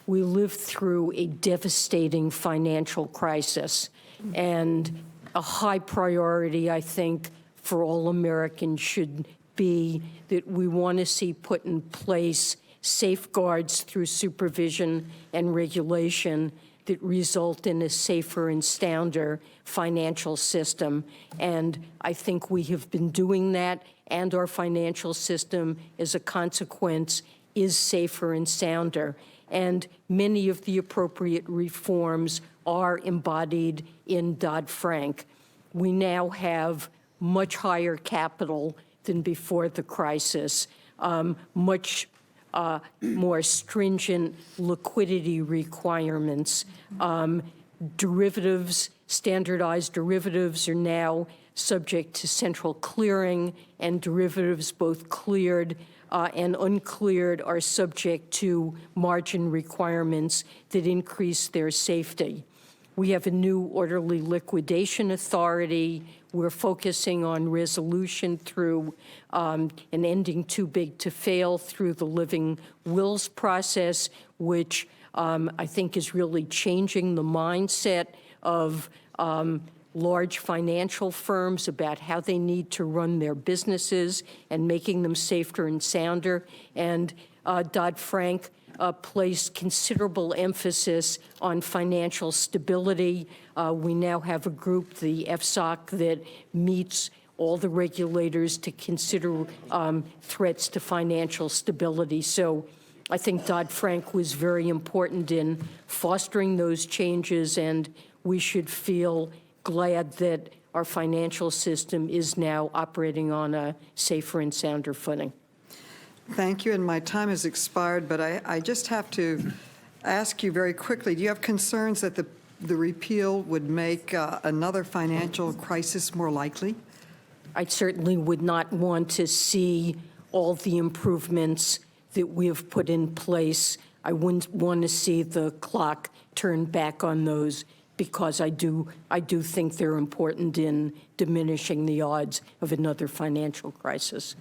we lived through a devastating financial crisis, and a high priority, I think, for all Americans should be that we want to see put in place safeguards through supervision and regulation that result in a safer and sounder financial system. And I think we have been doing that, and our financial system, as a consequence, is safer and sounder. And many of the appropriate reforms are embodied in Dodd-Frank. We now have much higher capital than before the crisis, much more stringent liquidity requirements. Derivatives, standardized derivatives are now subject to central clearing, and derivatives both cleared and uncleared are subject to margin requirements that increase their safety. We have a new orderly liquidation authority. We're focusing on resolution through an ending too big to fail through the living wills process, which I think is really changing the mindset of large financial firms about how they need to run their businesses and making them safer and sounder. And Dodd-Frank placed considerable emphasis on financial stability. We now have a group, the FSOC, that meets all the regulators to consider threats to financial stability. So I think Dodd-Frank was very important in fostering those changes, and we should feel glad that our financial system is now operating on a safer and sounder footing. Thank you, and my time has expired, but I just have to ask you very quickly, do you have concerns that the repeal would make another financial crisis more likely? I certainly would not want to see all the improvements that we have put in place. I wouldn't want to see the clock turn back on those, because I do think they're important in diminishing the odds of another financial crisis.